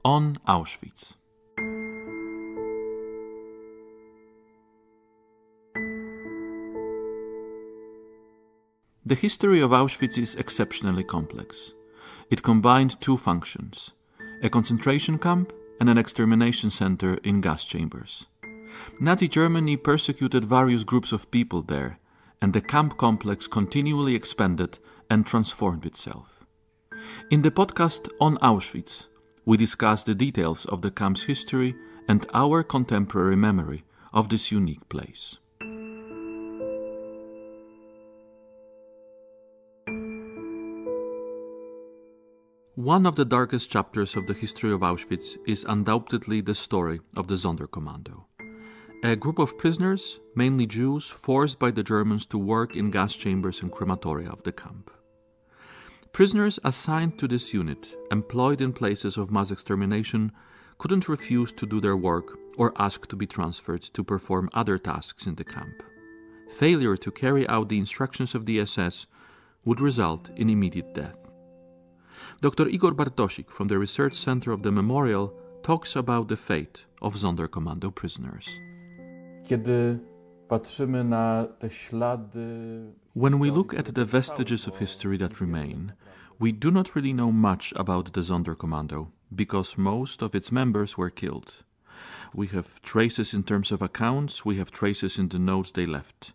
on Auschwitz. The history of Auschwitz is exceptionally complex. It combined two functions, a concentration camp and an extermination center in gas chambers. Nazi Germany persecuted various groups of people there, and the camp complex continually expanded and transformed itself. In the podcast on Auschwitz, we discuss the details of the camp's history and our contemporary memory of this unique place. One of the darkest chapters of the history of Auschwitz is undoubtedly the story of the Sonderkommando. A group of prisoners, mainly Jews, forced by the Germans to work in gas chambers and crematoria of the camp. Prisoners assigned to this unit, employed in places of mass extermination, couldn't refuse to do their work or ask to be transferred to perform other tasks in the camp. Failure to carry out the instructions of the SS would result in immediate death. Dr. Igor Bartosik from the Research Center of the Memorial talks about the fate of Sonderkommando prisoners. When we look at the vestiges of history that remain, we do not really know much about the Sonderkommando because most of its members were killed. We have traces in terms of accounts, we have traces in the notes they left.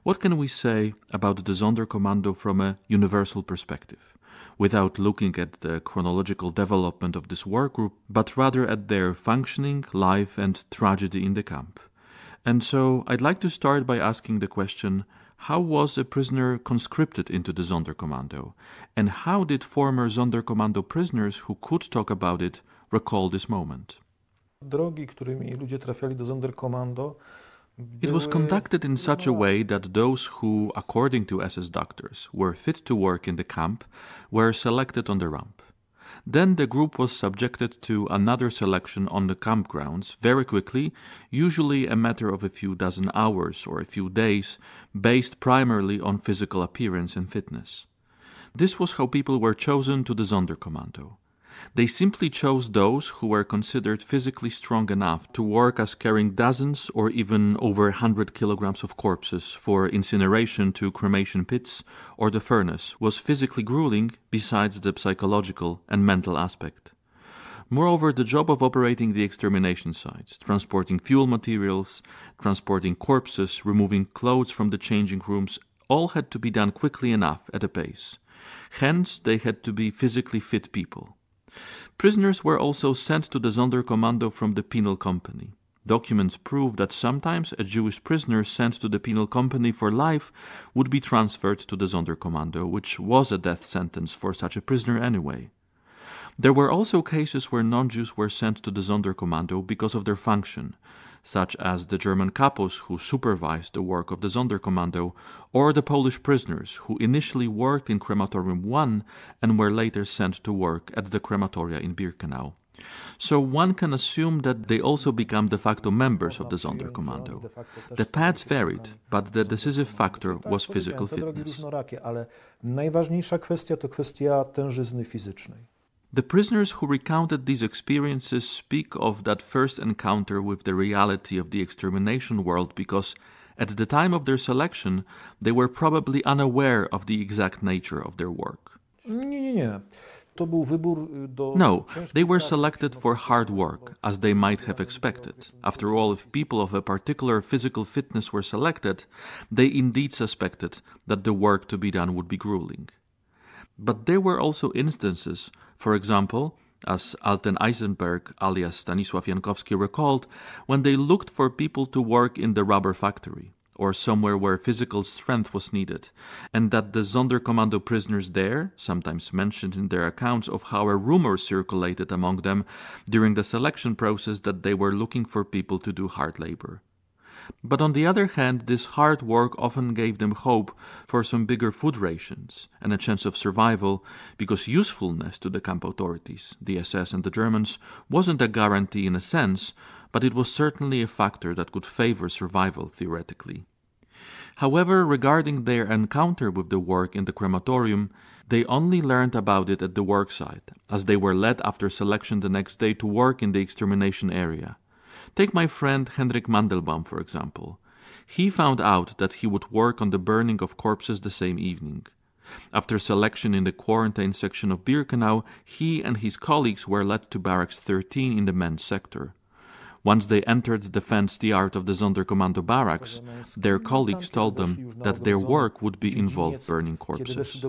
What can we say about the Sonderkommando from a universal perspective, without looking at the chronological development of this war group, but rather at their functioning, life and tragedy in the camp? And so I'd like to start by asking the question, how was a prisoner conscripted into the Sonderkommando? And how did former Sonderkommando prisoners who could talk about it recall this moment? It was conducted in such a way that those who, according to SS doctors, were fit to work in the camp were selected on the ramp. Then the group was subjected to another selection on the campgrounds very quickly, usually a matter of a few dozen hours or a few days, based primarily on physical appearance and fitness. This was how people were chosen to the Sonderkommando. They simply chose those who were considered physically strong enough to work as carrying dozens or even over 100 kilograms of corpses for incineration to cremation pits, or the furnace was physically grueling besides the psychological and mental aspect. Moreover, the job of operating the extermination sites, transporting fuel materials, transporting corpses, removing clothes from the changing rooms, all had to be done quickly enough at a pace. Hence, they had to be physically fit people. Prisoners were also sent to the Sonderkommando from the penal company. Documents prove that sometimes a Jewish prisoner sent to the penal company for life would be transferred to the Sonderkommando, which was a death sentence for such a prisoner anyway. There were also cases where non-Jews were sent to the Sonderkommando because of their function, such as the German capos who supervised the work of the Sonderkommando, or the Polish prisoners who initially worked in Crematorium 1 and were later sent to work at the crematoria in Birkenau. So one can assume that they also become de facto members of the Sonderkommando. The paths varied, but the decisive factor was physical fitness. The prisoners who recounted these experiences speak of that first encounter with the reality of the extermination world because, at the time of their selection, they were probably unaware of the exact nature of their work. No, they were selected for hard work, as they might have expected. After all, if people of a particular physical fitness were selected, they indeed suspected that the work to be done would be grueling. But there were also instances, for example, as Alten Eisenberg alias Stanisław Jankowski recalled, when they looked for people to work in the rubber factory, or somewhere where physical strength was needed, and that the Sonderkommando prisoners there, sometimes mentioned in their accounts of how a rumor circulated among them during the selection process that they were looking for people to do hard labor. But on the other hand, this hard work often gave them hope for some bigger food rations and a chance of survival, because usefulness to the camp authorities, the SS and the Germans, wasn't a guarantee in a sense, but it was certainly a factor that could favor survival theoretically. However, regarding their encounter with the work in the crematorium, They only learned about it at the worksite, as they were led after selection the next day to work in the extermination area. Take my friend Henrik Mandelbaum, for example. He found out that he would work on the burning of corpses the same evening. After selection in the quarantine section of Birkenau, he and his colleagues were led to Barracks 13 in the men's sector. Once they entered the fenced yard of the Sonderkommando barracks, their colleagues told them that their work would be involved burning corpses.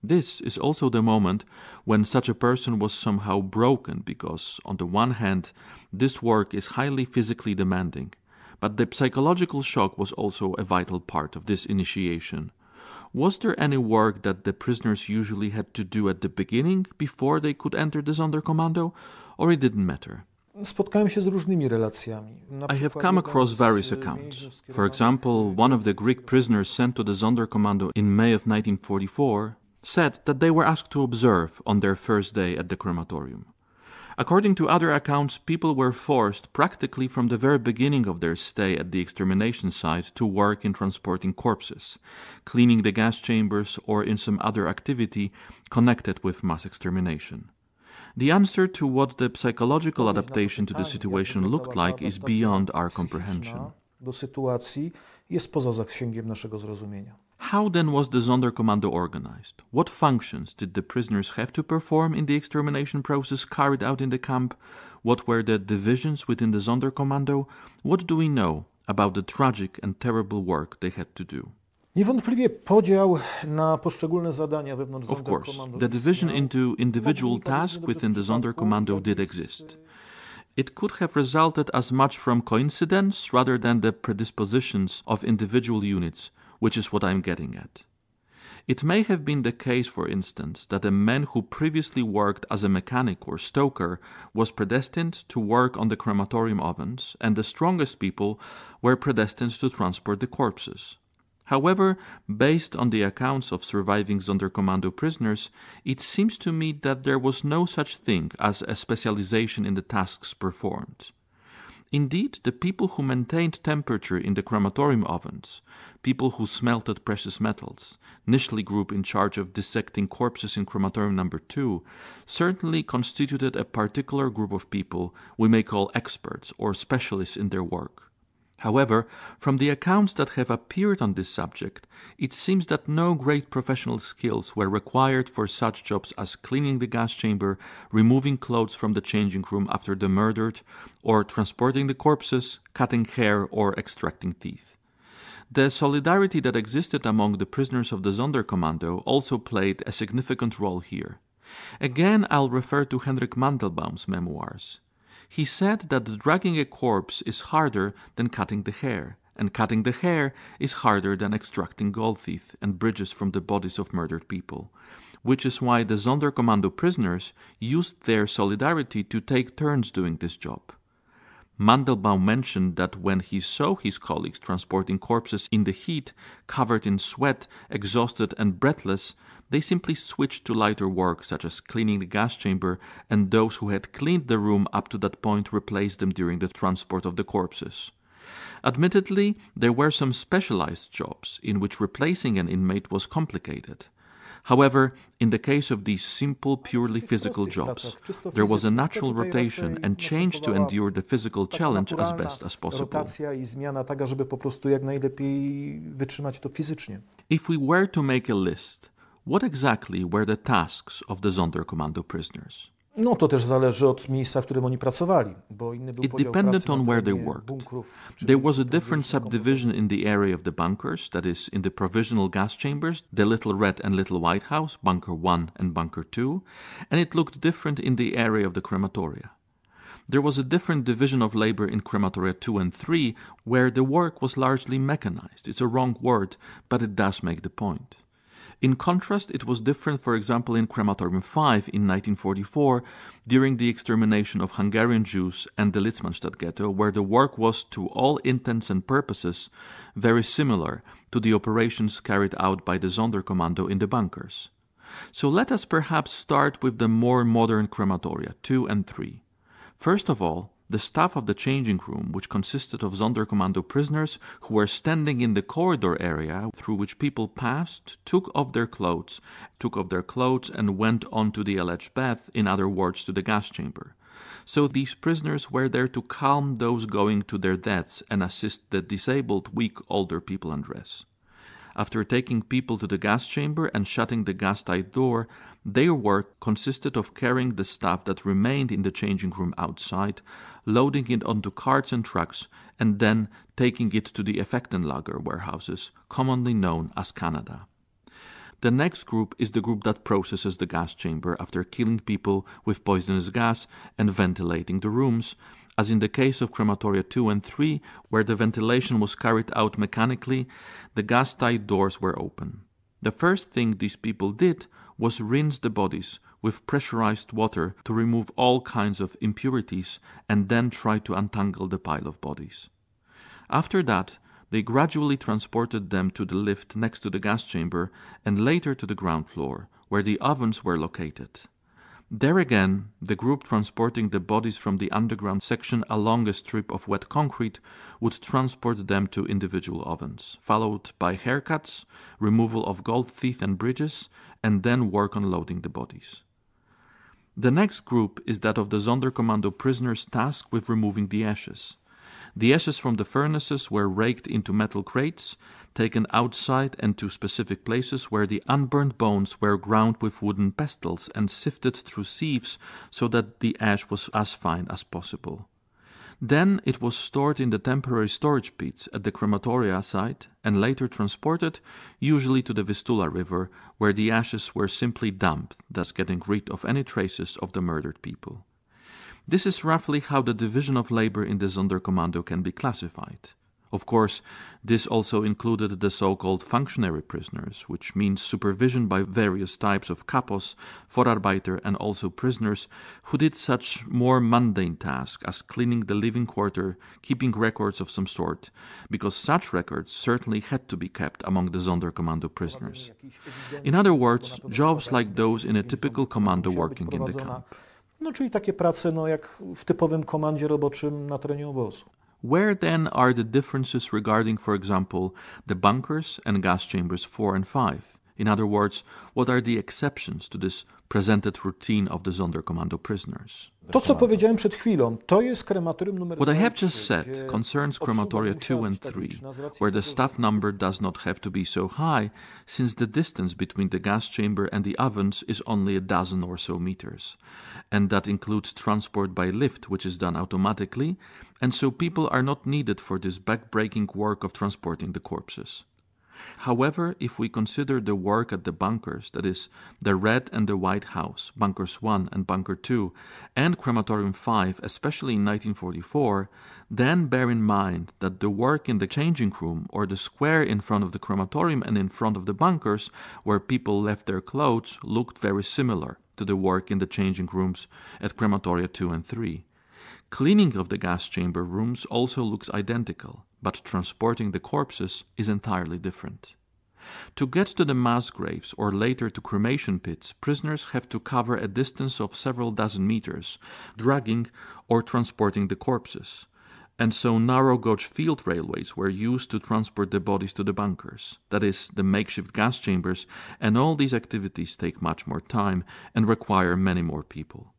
This is also the moment when such a person was somehow broken because, on the one hand, this work is highly physically demanding, but the psychological shock was also a vital part of this initiation. Was there any work that the prisoners usually had to do at the beginning before they could enter the Sonderkommando, or it didn't matter? I have come across various accounts. For example, one of the Greek prisoners sent to the Sonderkommando in May of 1944 said that they were asked to observe on their first day at the crematorium. According to other accounts, people were forced practically from the very beginning of their stay at the extermination site to work in transporting corpses, cleaning the gas chambers, or in some other activity connected with mass extermination. The answer to what the psychological adaptation to the situation looked like is beyond our comprehension. How then was the Sonderkommando organized? What functions did the prisoners have to perform in the extermination process carried out in the camp? What were the divisions within the Sonderkommando? What do we know about the tragic and terrible work they had to do? Of course, the division into individual tasks within the Sonderkommando did exist. It could have resulted as much from coincidence rather than the predispositions of individual units, which is what I'm getting at. It may have been the case, for instance, that a man who previously worked as a mechanic or stoker was predestined to work on the crematorium ovens, and the strongest people were predestined to transport the corpses. However, based on the accounts of surviving Sonderkommando prisoners, it seems to me that there was no such thing as a specialization in the tasks performed. Indeed, the people who maintained temperature in the crematorium ovens, people who smelted precious metals, Nischli group in charge of dissecting corpses in crematorium number 2, certainly constituted a particular group of people we may call experts or specialists in their work. However, from the accounts that have appeared on this subject, it seems that no great professional skills were required for such jobs as cleaning the gas chamber, removing clothes from the changing room after the murdered, or transporting the corpses, cutting hair, or extracting teeth. The solidarity that existed among the prisoners of the Sonderkommando also played a significant role here. Again, I'll refer to Henrik Mandelbaum's memoirs. He said that dragging a corpse is harder than cutting the hair, and cutting the hair is harder than extracting gold teeth and bridges from the bodies of murdered people, which is why the Sonderkommando prisoners used their solidarity to take turns doing this job. Mandelbaum mentioned that when he saw his colleagues transporting corpses in the heat, covered in sweat, exhausted and breathless, they simply switched to lighter work such as cleaning the gas chamber, and those who had cleaned the room up to that point replaced them during the transport of the corpses. Admittedly, there were some specialized jobs in which replacing an inmate was complicated. However, in the case of these simple, purely physical jobs, there was a natural rotation and change to endure the physical challenge as best as possible. If we were to make a list, what exactly were the tasks of the Sonderkommando prisoners? It depended on where they worked. There was a different subdivision in the area of the bunkers, that is, in the provisional gas chambers, the Little Red and Little White House, Bunker 1 and Bunker 2, and it looked different in the area of the crematoria. There was a different division of labor in crematoria 2 and 3, where the work was largely mechanized. It's a wrong word, but it does make the point. In contrast, it was different, for example, in Crematorium 5 in 1944, during the extermination of Hungarian Jews and the Litzmannstadt ghetto, where the work was, to all intents and purposes, very similar to the operations carried out by the Sonderkommando in the bunkers. So let us perhaps start with the more modern crematoria, 2 and 3. First of all, The staff of the changing room, which consisted of Sonderkommando prisoners who were standing in the corridor area through which people passed, took off their clothes and went on to the alleged bath, in other words, to the gas chamber. So these prisoners were there to calm those going to their deaths and assist the disabled, weak, older people undress. After taking people to the gas chamber and shutting the gas-tight door, their work consisted of carrying the stuff that remained in the changing room outside, loading it onto carts and trucks, and then taking it to the Effektenlager warehouses, commonly known as Canada. The next group is the group that processes the gas chamber after killing people with poisonous gas and ventilating the rooms, as in the case of crematoria 2 and 3, where the ventilation was carried out mechanically, the gas-tight doors were open. The first thing these people did was rinse the bodies with pressurized water to remove all kinds of impurities and then try to untangle the pile of bodies. After that, they gradually transported them to the lift next to the gas chamber and later to the ground floor, where the ovens were located. There again, the group transporting the bodies from the underground section along a strip of wet concrete would transport them to individual ovens, followed by haircuts, removal of gold teeth and bridges, and then work on loading the bodies. The next group is that of the Sonderkommando prisoners tasked with removing the ashes. The ashes from the furnaces were raked into metal crates, taken outside and to specific places where the unburned bones were ground with wooden pestles and sifted through sieves so that the ash was as fine as possible. Then it was stored in the temporary storage pits at the crematoria site and later transported, usually to the Vistula River, where the ashes were simply dumped, thus getting rid of any traces of the murdered people. This is roughly how the division of labor in the Sonderkommando can be classified. Of course, this also included the so-called functionary prisoners, which means supervision by various types of kapos, Vorarbeiter, and also prisoners who did such more mundane tasks as cleaning the living quarter, keeping records of some sort, because such records certainly had to be kept among the Sonderkommando prisoners. In other words, jobs like those in a typical commando working in the camp. No, czyli takie prace, jak w typowym komandzie roboczym na terenie obozu. Where then are the differences regarding, for example, the bunkers and gas chambers 4 and 5? In other words, what are the exceptions to this presented routine of the Sonderkommando prisoners? To, co powiedziałem przed chwilą, to jest krematorium numer 2. What I have just said concerns crematoria 2 and 3, where the staff number does not have to be so high, since the distance between the gas chamber and the ovens is only a dozen or so meters, and that includes transport by lift, which is done automatically, and so people are not needed for this back-breaking work of transporting the corpses. However, if we consider the work at the bunkers, that is, the Red and the White House, Bunkers 1 and Bunker 2, and Crematorium 5, especially in 1944, then bear in mind that the work in the changing room or the square in front of the crematorium and in front of the bunkers, where people left their clothes, looked very similar to the work in the changing rooms at Crematoria 2 and 3. Cleaning of the gas chamber rooms also looks identical, but transporting the corpses is entirely different. To get to the mass graves or later to cremation pits, prisoners have to cover a distance of several dozen meters, dragging or transporting the corpses. And so narrow gauge field railways were used to transport the bodies to the bunkers, that is, the makeshift gas chambers, and all these activities take much more time and require many more people.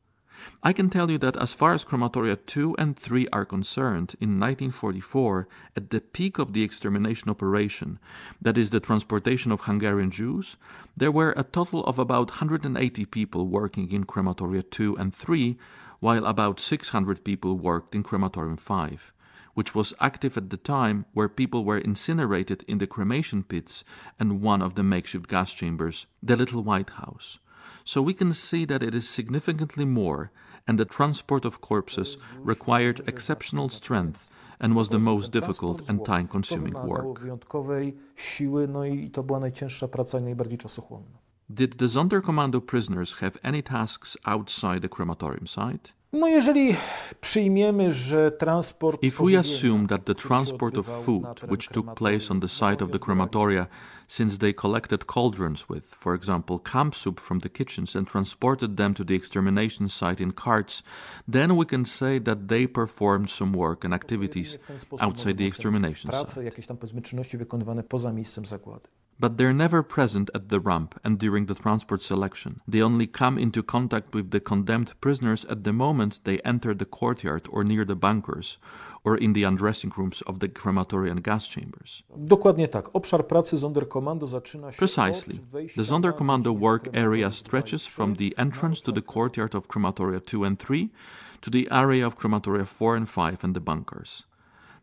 I can tell you that as far as crematoria 2 and 3 are concerned, in 1944, at the peak of the extermination operation, that is the transportation of Hungarian Jews, there were a total of about 180 people working in crematoria 2 and 3, while about 600 people worked in crematorium 5, which was active at the time, where people were incinerated in the cremation pits and one of the makeshift gas chambers, the Little White House. So we can see that it is significantly more, and the transport of corpses required exceptional strength and was the most difficult and time-consuming work. Wyjątkowej siły, i to była najcięższa praca i najbardziej czasochłonna. Did the Sonderkommando prisoners have any tasks outside the crematorium site? No jeżeli przyjmiemy, że transport If we assume that the transport of food, which took place on the site of the crematoria, since they collected cauldrons with, for example, camp soup from the kitchens and transported them to the extermination site in carts, then we can say that they performed some work and activities outside the extermination site. Jakieś tam powiedzmy czynności wykonywane poza miejscem zagłady. But they're never present at the ramp and during the transport selection. They only come into contact with the condemned prisoners at the moment they enter the courtyard or near the bunkers, or in the undressing rooms of the crematory and gas chambers. Dokładnie tak. Obszar pracy Sonderkommando zaczyna się Precisely. The Sonderkommando work area stretches from the entrance to the courtyard of crematoria 2 and 3 to the area of crematoria 4 and 5 and the bunkers.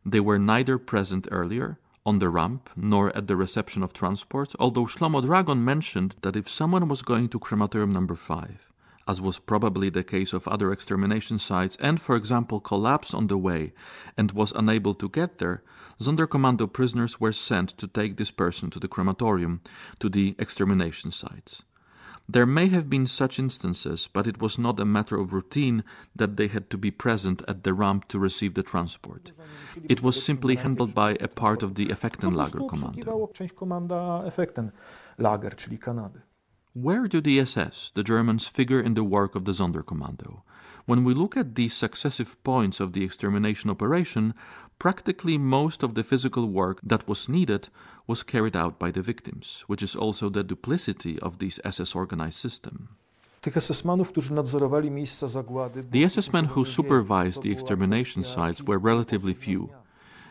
They were neither present earlier on the ramp, nor at the reception of transport, although Shlomo Dragon mentioned that if someone was going to crematorium number 5, as was probably the case of other extermination sites, and, for example, collapsed on the way and was unable to get there, Sonderkommando prisoners were sent to take this person to the crematorium, to the extermination sites. There may have been such instances, but it was not a matter of routine that they had to be present at the ramp to receive the transport. It was simply handled by a part of the Effektenlager Commando. Część komanda Effektenlager, czyli Kanady. Where do the SS, the Germans, figure in the work of the Sonderkommando? When we look at these successive points of the extermination operation, practically most of the physical work that was needed was carried out by the victims, which is also the duplicity of this SS-organized system. Tych SS-manów, którzy nadzorowali miejsca zagłady, the SS-men who supervised the extermination sites were relatively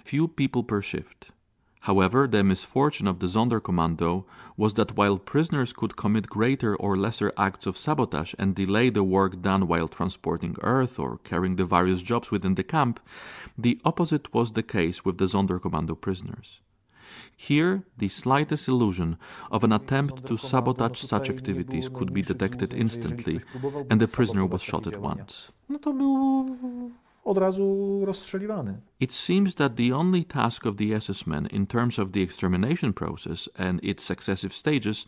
few people per shift. However, the misfortune of the Sonderkommando was that while prisoners could commit greater or lesser acts of sabotage and delay the work done while transporting earth or carrying the various jobs within the camp, the opposite was the case with the Sonderkommando prisoners. Here, the slightest illusion of an attempt to sabotage such activities could be detected instantly, and the prisoner was shot at once. Od razu rozstrzeliwany. It seems that the only task of the SS men in terms of the extermination process and its successive stages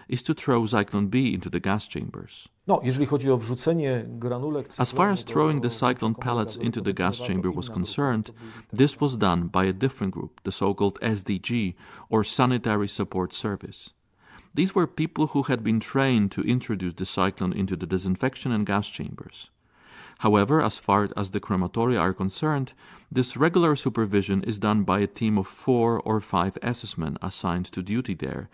is to throw Zyklon B into the gas chambers. No, jeżeli chodzi o wrzucenie granulek As far as throwing the cyclone pellets into the gas chamber was concerned, this was done by a different group, the so-called SDG, or Sanitary Support Service. These were people who had been trained to introduce the cyclone into the disinfection and gas chambers. However, as far as the crematoria are concerned, this regular supervision is done by a team of 4 or 5 SS men assigned to duty there,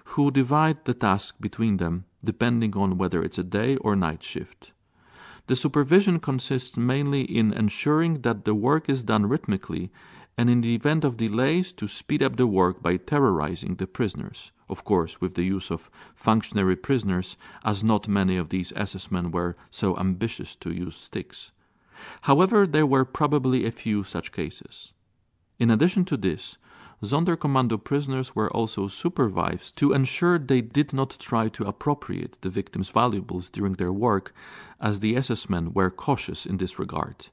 who divide the task between them depending on whether it's a day or night shift. The supervision consists mainly in ensuring that the work is done rhythmically and in the event of delays to speed up the work by terrorizing the prisoners, of course with the use of functionary prisoners, as not many of these SS men were so ambitious to use sticks. However, there were probably a few such cases. In addition to this, Sonderkommando prisoners were also supervised to ensure they did not try to appropriate the victims' valuables during their work, as the SS men were cautious in this regard.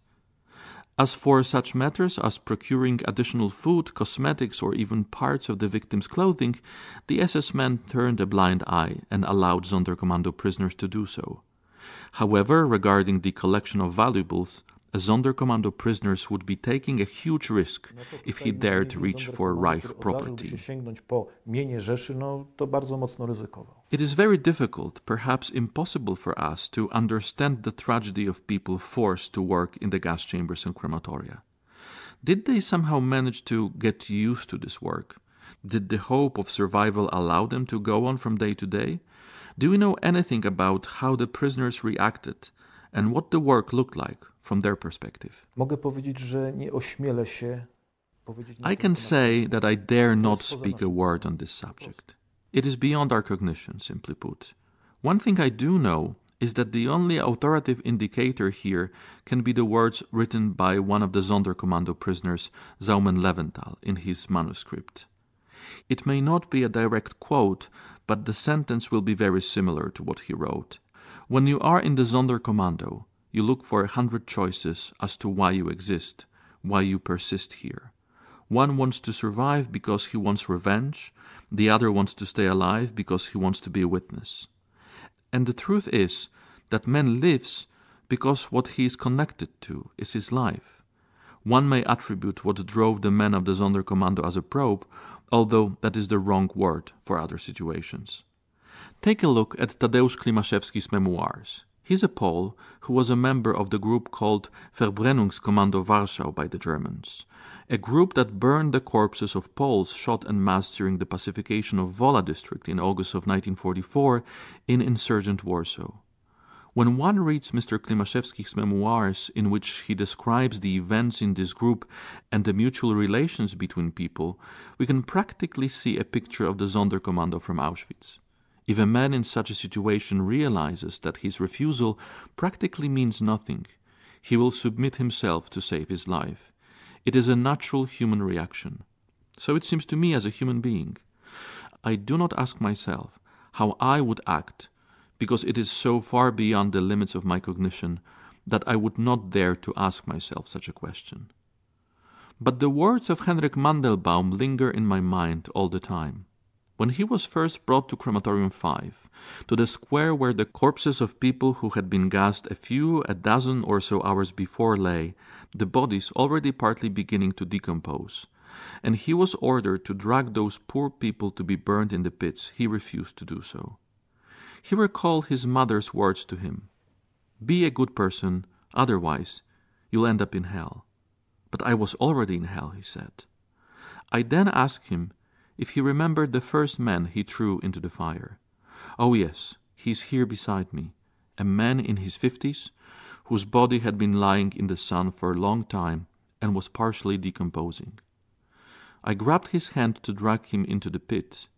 As for such matters as procuring additional food, cosmetics, or even parts of the victim's clothing, the SS men turned a blind eye and allowed Sonderkommando prisoners to do so. However, regarding the collection of valuables, a Sonderkommando prisoners would be taking a huge risk if he dared reach for Reich property. It is very difficult, perhaps impossible for us to understand the tragedy of people forced to work in the gas chambers and crematoria. Did they somehow manage to get used to this work? Did the hope of survival allow them to go on from day to day? Do we know anything about how the prisoners reacted and what the work looked like from their perspective? I can say that I dare not speak a word on this subject. It is beyond our cognition, simply put. One thing I do know is that the only authoritative indicator here can be the words written by one of the Sonderkommando prisoners, Zalman Leventhal, in his manuscript. It may not be a direct quote, but the sentence will be very similar to what he wrote. When you are in the Sonderkommando, you look for 100 choices as to why you exist, why you persist here. One wants to survive because he wants revenge, the other wants to stay alive because he wants to be a witness. And the truth is that man lives because what he is connected to is his life. One may attribute what drove the men of the Sonderkommando as a probe, although that is the wrong word for other situations. Take a look at Tadeusz Klimaszewski's memoirs. He's a Pole who was a member of the group called Verbrennungskommando Warschau by the Germans, a group that burned the corpses of Poles shot en masse during the pacification of Wola district in August of 1944 in insurgent Warsaw. When one reads Mr. Klimaszewski's memoirs, in which he describes the events in this group and the mutual relations between people, we can practically see a picture of the Sonderkommando from Auschwitz. If a man in such a situation realizes that his refusal practically means nothing, he will submit himself to save his life. It is a natural human reaction. So it seems to me as a human being. I do not ask myself how I would act, because it is so far beyond the limits of my cognition that I would not dare to ask myself such a question. But the words of Henrik Mandelbaum linger in my mind all the time. When he was first brought to Crematorium 5, to the square where the corpses of people who had been gassed a dozen or so hours before lay, the bodies already partly beginning to decompose, and he was ordered to drag those poor people to be burned in the pits, he refused to do so. He recalled his mother's words to him. "Be a good person, otherwise you'll end up in hell." "But I was already in hell," he said. I then asked him if he remembered the first man he threw into the fire. "Oh yes, he's here beside me, a man in his 50s, whose body had been lying in the sun for a long time and was partially decomposing. I grabbed his hand to drag him into the pit,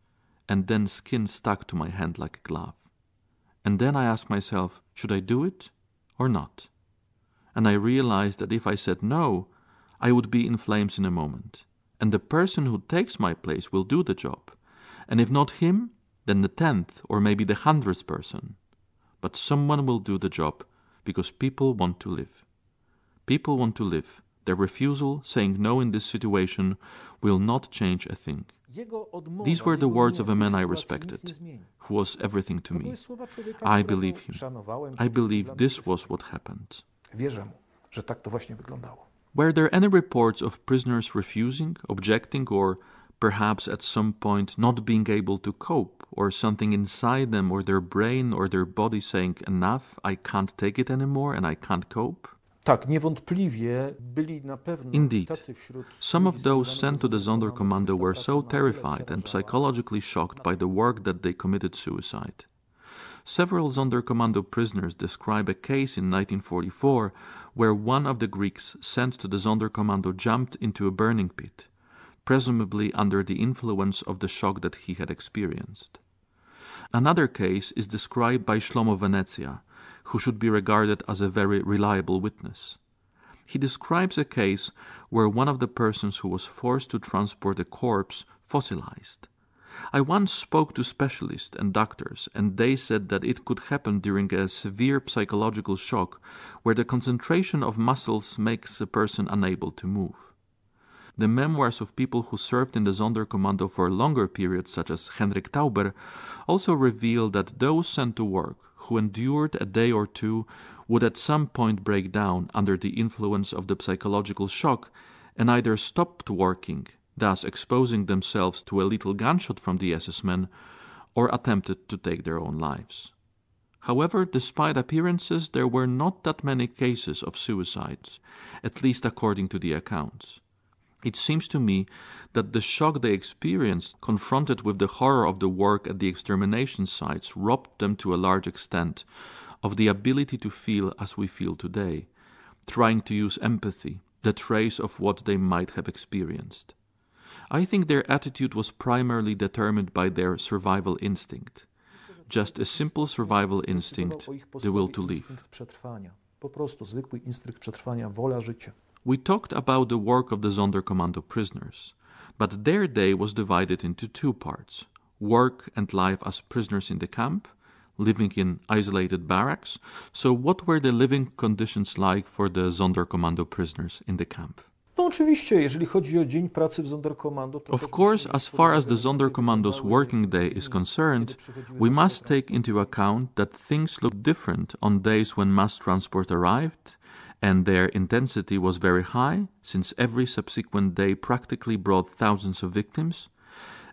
and then skin stuck to my hand like a glove. And then I asked myself, should I do it or not? And I realized that if I said no, I would be in flames in a moment. And the person who takes my place will do the job. And if not him, then the 10th or maybe the 100th person. But someone will do the job because people want to live. People want to live. Their refusal, saying no in this situation, will not change a thing. These were the words of a man I respected, who was everything to me. I believe him. I believe this was what happened. Were there any reports of prisoners refusing, objecting, or perhaps at some point not being able to cope, or something inside them or their brain or their body saying, enough, I can't take it anymore and I can't cope? Indeed, some of those sent to the Sonderkommando were so terrified and psychologically shocked by the work that they committed suicide. Several Sonderkommando prisoners describe a case in 1944 where one of the Greeks sent to the Sonderkommando jumped into a burning pit, presumably under the influence of the shock that he had experienced. Another case is described by Shlomo Venezia, who should be regarded as a very reliable witness. He describes a case where one of the persons who was forced to transport a corpse fossilized. I once spoke to specialists and doctors, and they said that it could happen during a severe psychological shock where the concentration of muscles makes a person unable to move. The memoirs of people who served in the Sonderkommando for longer periods, such as Henrik Tauber, also reveal that those sent to work, who endured a day or two, would at some point break down under the influence of the psychological shock and either stopped working, thus exposing themselves to a lethal gunshot from the SS men, or attempted to take their own lives. However, despite appearances, there were not that many cases of suicides, at least according to the accounts. It seems to me that the shock they experienced, confronted with the horror of the work at the extermination sites, robbed them to a large extent of the ability to feel as we feel today, trying to use empathy, the trace of what they might have experienced. I think their attitude was primarily determined by their survival instinct, just a simple survival instinct, the will to live. We talked about the work of the Sonderkommando prisoners, but their day was divided into two parts: work and life as prisoners in the camp, living in isolated barracks. So what were the living conditions like for the Sonderkommando prisoners in the camp? No oczywiście, jeżeli chodzi o dzień pracy w Sonderkommando, to Of course, as far as the Sonderkommando's working day is concerned, we must take into account that things looked different on days when mass transport arrived, and their intensity was very high, since every subsequent day practically brought thousands of victims,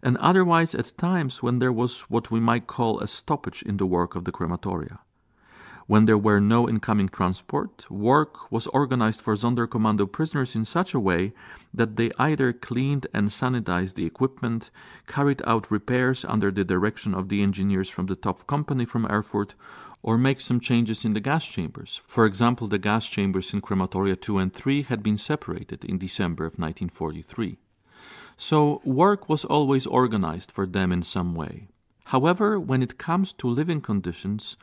and otherwise at times when there was what we might call a stoppage in the work of the crematoria. When there were no incoming transport, work was organized for Sonderkommando prisoners in such a way that they either cleaned and sanitized the equipment, carried out repairs under the direction of the engineers from the top company from Erfurt, or make some changes in the gas chambers. For example, the gas chambers in crematoria 2 and 3 had been separated in December of 1943. So work was always organized for them in some way. However, when it comes to living conditions,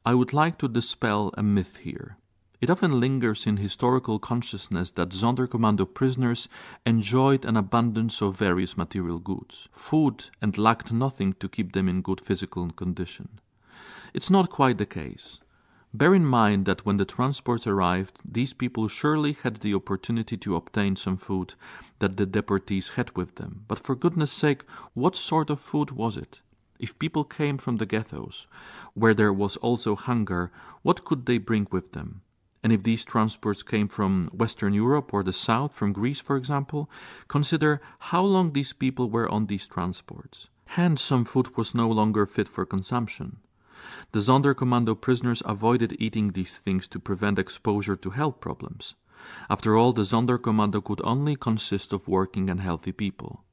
I would like to dispel a myth here. It often lingers in historical consciousness that Sonderkommando prisoners enjoyed an abundance of various material goods, food, and lacked nothing to keep them in good physical condition. It's not quite the case. Bear in mind that when the transports arrived, these people surely had the opportunity to obtain some food that the deportees had with them. But for goodness sake, what sort of food was it? If people came from the ghettos, where there was also hunger, what could they bring with them? And if these transports came from Western Europe or the South, from Greece, for example, consider how long these people were on these transports. Hence, some food was no longer fit for consumption. The Sonderkommando prisoners avoided eating these things to prevent exposure to health problems. After all, the Sonderkommando could only consist of working and healthy people.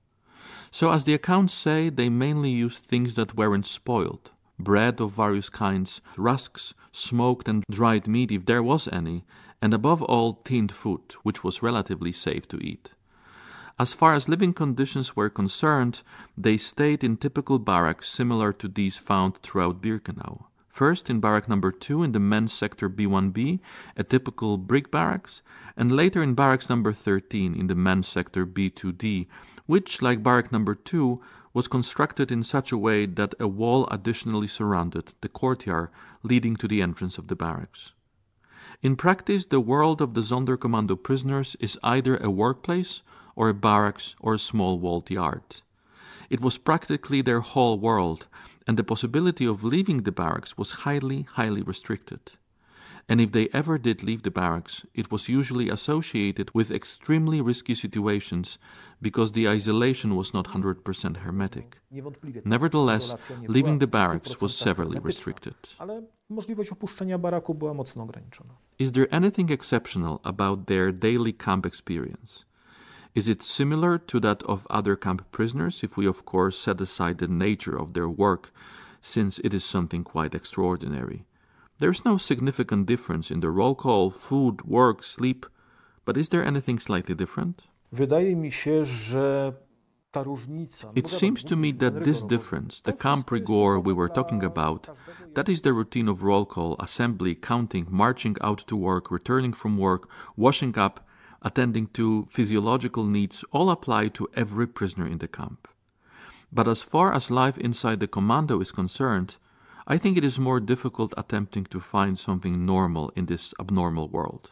So as the accounts say, they mainly used things that weren't spoiled, bread of various kinds, rusks, smoked and dried meat if there was any, and above all tinned food, which was relatively safe to eat. As far as living conditions were concerned, they stayed in typical barracks similar to these found throughout Birkenau. First in barrack number 2 in the men's sector B1B, a typical brick barracks, and later in barracks number 13 in the men's sector B2D, which, like barrack number 2, was constructed in such a way that a wall additionally surrounded the courtyard leading to the entrance of the barracks. In practice, the world of the Sonderkommando prisoners is either a workplace or a barracks or a small walled yard. It was practically their whole world, and the possibility of leaving the barracks was highly restricted. And if they ever did leave the barracks, it was usually associated with extremely risky situations because the isolation was not 100% hermetic. Nevertheless, leaving the barracks was severely restricted. Is there anything exceptional about their daily camp experience? Is it similar to that of other camp prisoners, if we of course set aside the nature of their work, since it is something quite extraordinary? There is no significant difference in the roll call, food, work, sleep, but is there anything slightly different? It seems to me that this difference, the camp rigor we were talking about, that is the routine of roll call, assembly, counting, marching out to work, returning from work, washing up, attending to physiological needs, all apply to every prisoner in the camp. But as far as life inside the commando is concerned, I think it is more difficult attempting to find something normal in this abnormal world.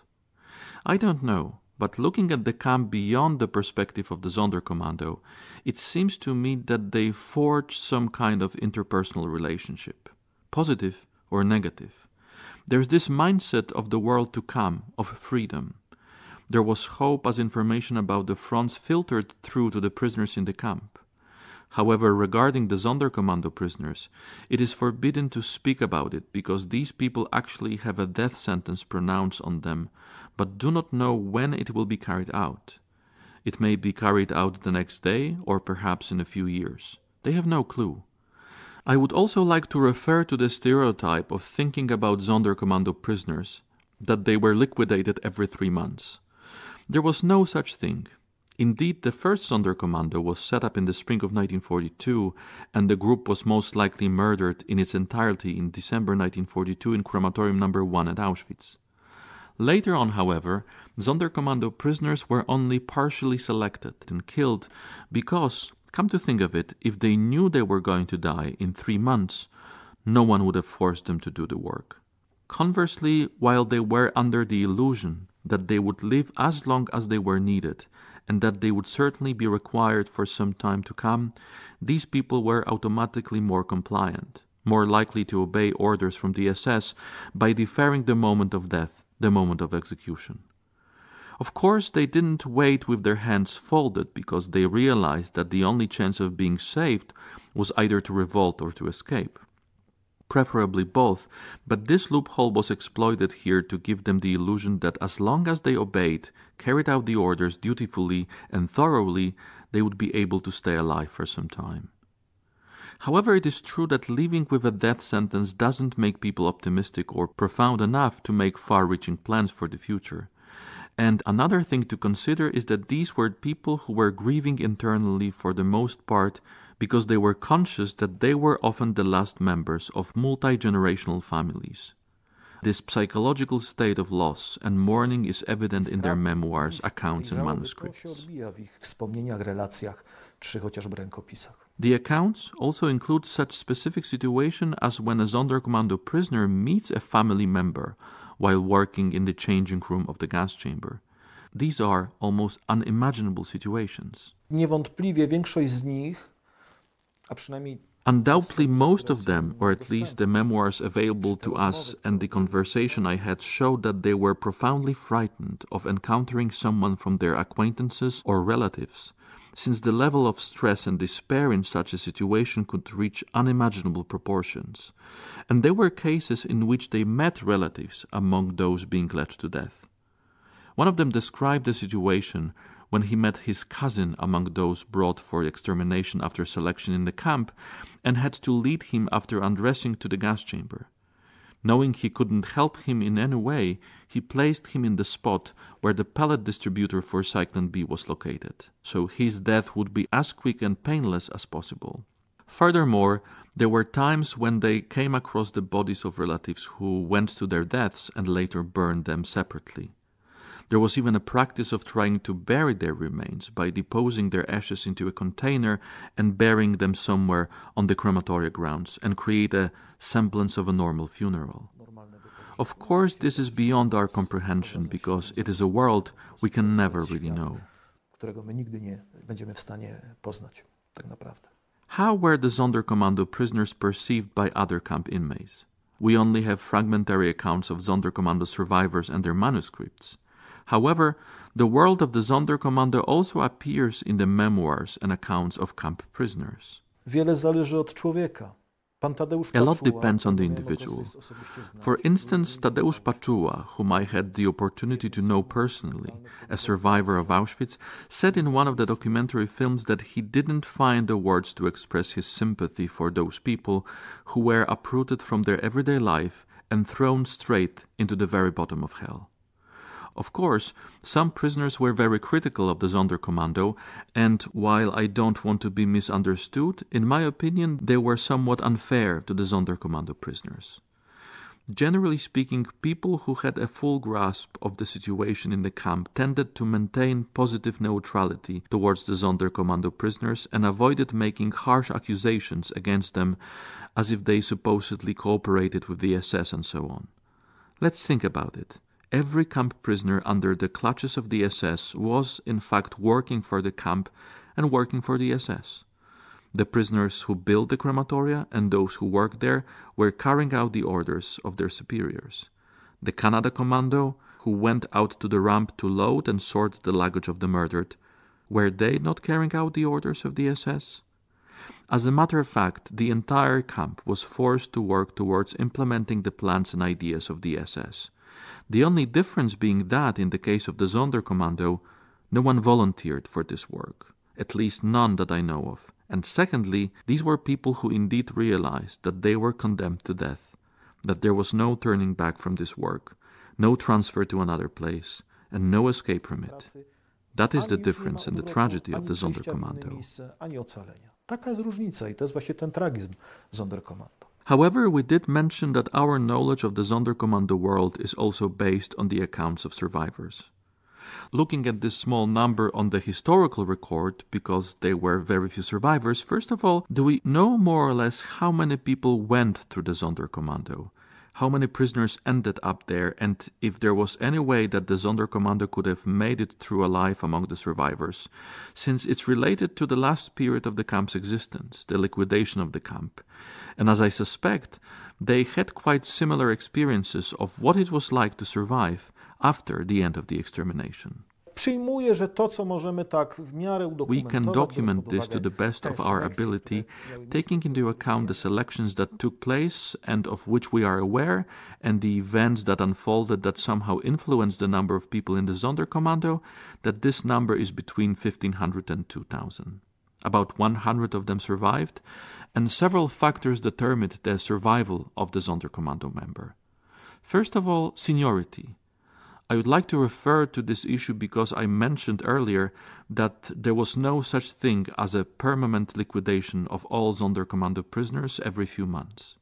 I don't know, but looking at the camp beyond the perspective of the Sonderkommando, it seems to me that they forged some kind of interpersonal relationship, positive or negative. There's this mindset of the world to come, of freedom. There was hope as information about the fronts filtered through to the prisoners in the camp. However, regarding the Sonderkommando prisoners, it is forbidden to speak about it because these people actually have a death sentence pronounced on them, but do not know when it will be carried out. It may be carried out the next day or perhaps in a few years. They have no clue. I would also like to refer to the stereotype of thinking about Sonderkommando prisoners, that they were liquidated every 3 months. There was no such thing. Indeed, the first Sonderkommando was set up in the spring of 1942, and the group was most likely murdered in its entirety in December 1942 in crematorium number 1 at Auschwitz. Later on, however, Sonderkommando prisoners were only partially selected and killed because, come to think of it, if they knew they were going to die in 3 months, no one would have forced them to do the work. Conversely, while they were under the illusion that they would live as long as they were needed, and that they would certainly be required for some time to come, these people were automatically more compliant, more likely to obey orders from the SS by deferring the moment of death, the moment of execution. Of course, they didn't wait with their hands folded because they realized that the only chance of being saved was either to revolt or to escape. Preferably both, but this loophole was exploited here to give them the illusion that as long as they obeyed, carried out the orders dutifully and thoroughly, they would be able to stay alive for some time. However, it is true that living with a death sentence doesn't make people optimistic or profound enough to make far-reaching plans for the future. And another thing to consider is that these were people who were grieving internally for the most part because they were conscious that they were often the last members of multi-generational families. This psychological state of loss and mourning is evident in their memoirs, accounts and manuscripts. The accounts also include such specific situation as when a Sonderkommando prisoner meets a family member while working in the changing room of the gas chamber. These are almost unimaginable situations. Undoubtedly, most of them, or at least the memoirs available to us and the conversation I had, showed that they were profoundly frightened of encountering someone from their acquaintances or relatives, since the level of stress and despair in such a situation could reach unimaginable proportions. And there were cases in which they met relatives among those being led to death. One of them described the situation when he met his cousin among those brought for extermination after selection in the camp and had to lead him after undressing to the gas chamber. Knowing he couldn't help him in any way, he placed him in the spot where the pellet distributor for Cyclone B was located, so his death would be as quick and painless as possible. Furthermore, there were times when they came across the bodies of relatives who went to their deaths and later burned them separately. There was even a practice of trying to bury their remains by deposing their ashes into a container and burying them somewhere on the crematoria grounds and create a semblance of a normal funeral. Of course, this is beyond our comprehension because it is a world we can never really know. How were the Sonderkommando prisoners perceived by other camp inmates? We only have fragmentary accounts of Sonderkommando survivors and their manuscripts. However, the world of the Sonderkommando also appears in the memoirs and accounts of camp prisoners. A lot depends on the individual. For instance, Tadeusz Paczuła, whom I had the opportunity to know personally, a survivor of Auschwitz, said in one of the documentary films that he didn't find the words to express his sympathy for those people who were uprooted from their everyday life and thrown straight into the very bottom of hell. Of course, some prisoners were very critical of the Sonderkommando, and while I don't want to be misunderstood, in my opinion they were somewhat unfair to the Sonderkommando prisoners. Generally speaking, people who had a full grasp of the situation in the camp tended to maintain positive neutrality towards the Sonderkommando prisoners and avoided making harsh accusations against them as if they supposedly cooperated with the SS and so on. Let's think about it. Every camp prisoner under the clutches of the SS was, in fact, working for the camp and working for the SS. The prisoners who built the crematoria and those who worked there were carrying out the orders of their superiors. The Canada Commando, who went out to the ramp to load and sort the luggage of the murdered, were they not carrying out the orders of the SS? As a matter of fact, the entire camp was forced to work towards implementing the plans and ideas of the SS. The only difference being that, in the case of the Sonderkommando, no one volunteered for this work, at least none that I know of. And secondly, these were people who indeed realized that they were condemned to death, that there was no turning back from this work, no transfer to another place, and no escape from it. That is the difference and the tragedy of the Sonderkommando. However, we did mention that our knowledge of the Sonderkommando world is also based on the accounts of survivors. Looking at this small number on the historical record, because there were very few survivors, first of all, do we know more or less how many people went through the Sonderkommando? how many prisoners ended up there, and if there was any way that the Sonderkommando could have made it through alive among the survivors, since it's related to the last period of the camp's existence, the liquidation of the camp. And as I suspect, they had quite similar experiences of what it was like to survive after the end of the extermination. Przyjmuję, że to, co możemy tak w miarę udokumentować, We can document this to the best of our ability, taking into account the selections that took place and of which we are aware, and the events that unfolded that somehow influenced the number of people in the Sonderkommando, that this number is between 1,500 and 2,000. About 100 of them survived, and several factors determined the survival of the Sonderkommando member. First of all, seniority. I would like to refer to this issue because I mentioned earlier that there was no such thing as a permanent liquidation of all Sonderkommando prisoners every few months.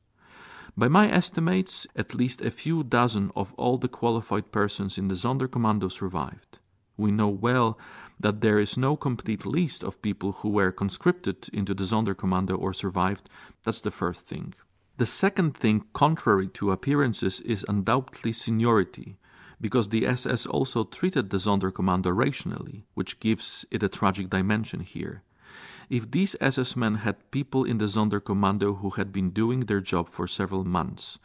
By my estimates, at least a few dozen of all the qualified persons in the Sonderkommando survived. We know well that there is no complete list of people who were conscripted into the Sonderkommando or survived. That's the first thing. The second thing, contrary to appearances, is undoubtedly seniority, because the SS also treated the Sonderkommando rationally, which gives it a tragic dimension here. If these SS men had people in the Sonderkommando who had been doing their job for several months,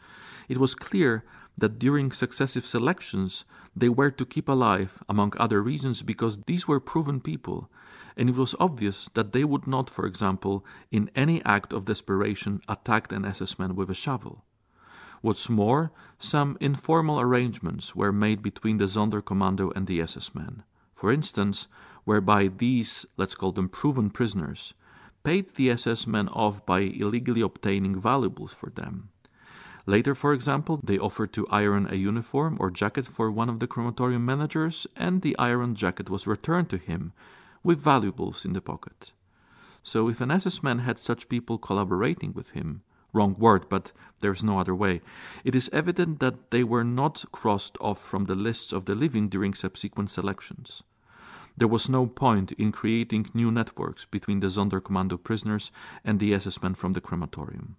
it was clear that during successive selections they were to keep alive, among other reasons, because these were proven people, and it was obvious that they would not, for example, in any act of desperation attack an SS man with a shovel. What's more, some informal arrangements were made between the Sonderkommando and the SS men. For instance, whereby these, let's call them proven prisoners, paid the SS men off by illegally obtaining valuables for them. Later, for example, they offered to iron a uniform or jacket for one of the crematorium managers, and the ironed jacket was returned to him with valuables in the pocket. So if an SS man had such people collaborating with him, wrong word, but there's no other way, it is evident that they were not crossed off from the lists of the living during subsequent selections. There was no point in creating new networks between the Sonderkommando prisoners and the SS men from the crematorium.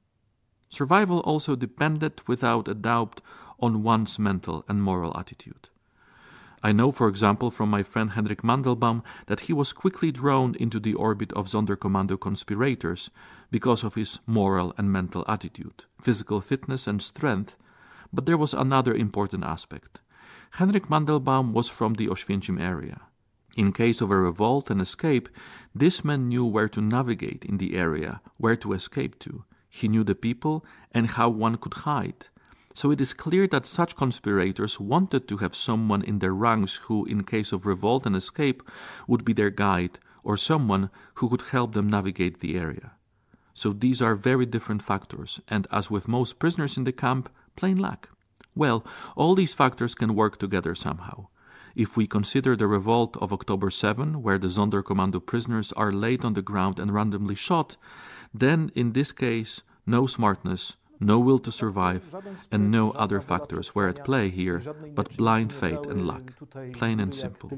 Survival also depended, without a doubt, on one's mental and moral attitude. I know, for example, from my friend Henrik Mandelbaum that he was quickly drawn into the orbit of Sonderkommando conspirators because of his moral and mental attitude, physical fitness and strength, but there was another important aspect. Henrik Mandelbaum was from the Oświęcim area. In case of a revolt and escape, this man knew where to navigate in the area, where to escape to. He knew the people and how one could hide. So it is clear that such conspirators wanted to have someone in their ranks who, in case of revolt and escape, would be their guide, or someone who could help them navigate the area. So these are very different factors, and as with most prisoners in the camp, plain luck. Well, all these factors can work together somehow. If we consider the revolt of October 7, where the Sonderkommando prisoners are laid on the ground and randomly shot, then in this case, no smartness, no will to survive, and no other factors were at play here, but blind fate and luck, plain and simple.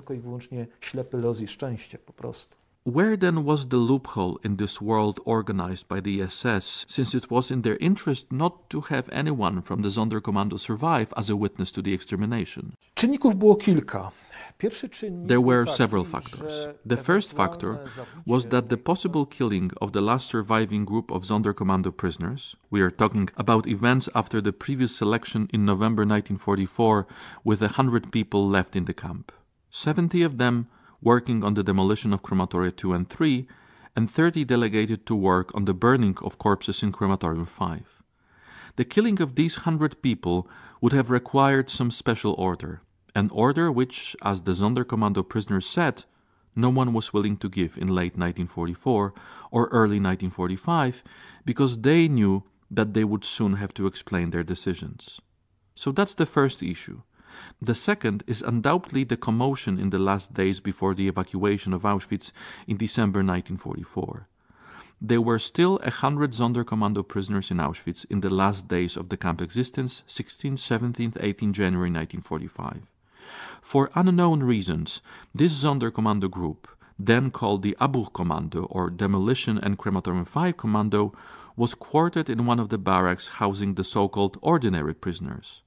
Where then was the loophole in this world organized by the SS, since it was in their interest not to have anyone from the Sonderkommando survive as a witness to the extermination? Czynników było kilka. There were several factors. The first factor was that the possible killing of the last surviving group of Sonderkommando prisoners, we are talking about events after the previous selection in November 1944 with 100 people left in the camp, 70 of them working on the demolition of crematoria 2 and 3, and 30 delegated to work on the burning of corpses in crematorium 5. The killing of these 100 people would have required some special order, an order which, as the Sonderkommando prisoners said, no one was willing to give in late 1944 or early 1945 because they knew that they would soon have to explain their decisions. So that's the first issue. The second is undoubtedly the commotion in the last days before the evacuation of Auschwitz in December 1944. There were still 100 Sonderkommando prisoners in Auschwitz in the last days of the camp existence, 16th, 17th, 18th January 1945. For unknown reasons, this Sonderkommando group, then called the Abbruchkommando or Demolition and Crematorium Fire Commando, was quartered in one of the barracks housing the so-called ordinary prisoners.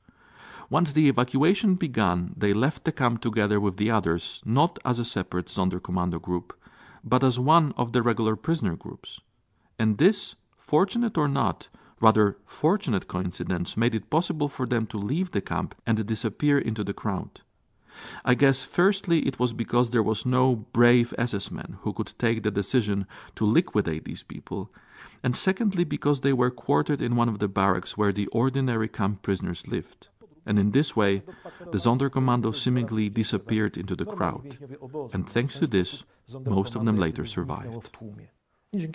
Once the evacuation began, they left the camp together with the others, not as a separate Sonderkommando group, but as one of the regular prisoner groups. And this, fortunate or not, rather fortunate coincidence made it possible for them to leave the camp and disappear into the crowd. I guess firstly it was because there was no brave SS man who could take the decision to liquidate these people, and secondly because they were quartered in one of the barracks where the ordinary camp prisoners lived. And in this way, the Sonderkommando seemingly disappeared into the crowd, and thanks to this, most of them later survived. The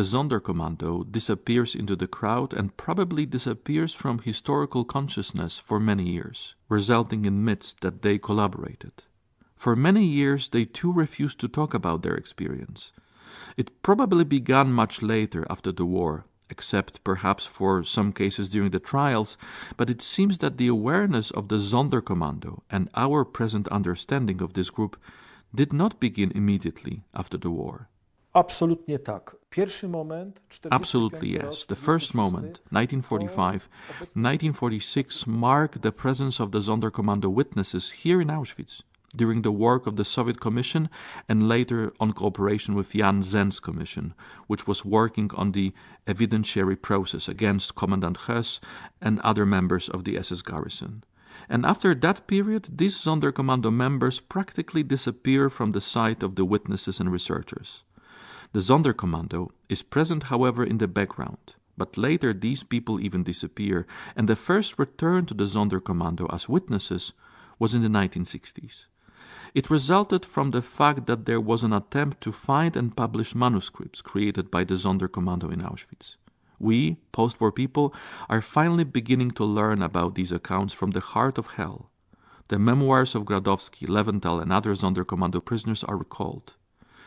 Sonderkommando disappears into the crowd and probably disappears from historical consciousness for many years, resulting in myths that they collaborated. For many years, they too refused to talk about their experience. It probably began much later after the war, except perhaps for some cases during the trials, but it seems that the awareness of the Sonderkommando and our present understanding of this group did not begin immediately after the war. Absolutnie tak. Pierwszy moment, Absolutely yes. The first moment, 1945, 1946, marked the presence of the Sonderkommando witnesses here in Auschwitz during the work of the Soviet Commission and later on cooperation with Jan Zen's commission, which was working on the evidentiary process against Commandant Höss and other members of the SS garrison. And after that period, these Sonderkommando members practically disappear from the sight of the witnesses and researchers. The Sonderkommando is present, however, in the background, but later these people even disappear, and the first return to the Sonderkommando as witnesses was in the 1960s. It resulted from the fact that there was an attempt to find and publish manuscripts created by the Sonderkommando in Auschwitz. We, post-war people, are finally beginning to learn about these accounts from the heart of hell. The memoirs of Gradowski, Leventhal and other Sonderkommando prisoners are recalled.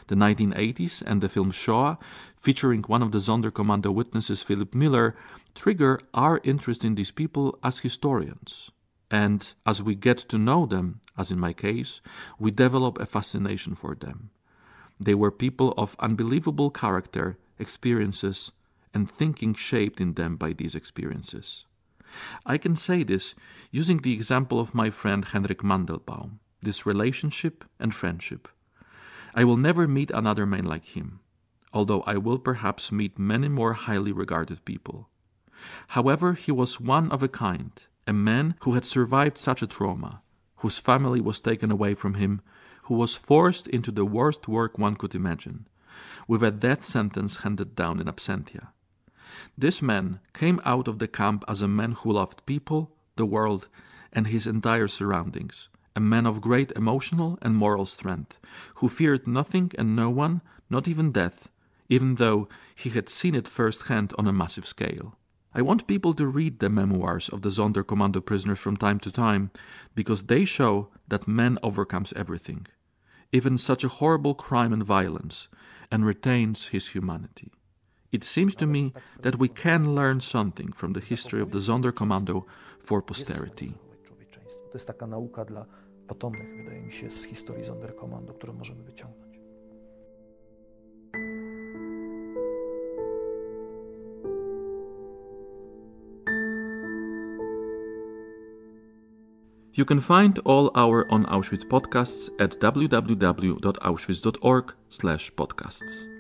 The 1980s and the film Shoah, featuring one of the Sonderkommando witnesses, Philip Miller, trigger our interest in these people as historians. And as we get to know them, as in my case, we develop a fascination for them. They were people of unbelievable character, experiences, and thinking shaped in them by these experiences. I can say this using the example of my friend Henrik Mandelbaum, this relationship and friendship. I will never meet another man like him, although I will perhaps meet many more highly regarded people. However, he was one of a kind, a man who had survived such a trauma, whose family was taken away from him, who was forced into the worst work one could imagine, with a death sentence handed down in absentia. This man came out of the camp as a man who loved people, the world, and his entire surroundings, a man of great emotional and moral strength, who feared nothing and no one, not even death, even though he had seen it firsthand on a massive scale. I want people to read the memoirs of the Sonderkommando prisoners from time to time, because they show that man overcomes everything, even such a horrible crime and violence, and retains his humanity. It seems to me that we can learn something from the history of the Sonderkommando for posterity. To jest taka nauka dla potomnych, wydaje mi się, z historii Sonderkommando, którą możemy wyciągnąć. You can find all our On Auschwitz podcasts at www.auschwitz.org/podcasts.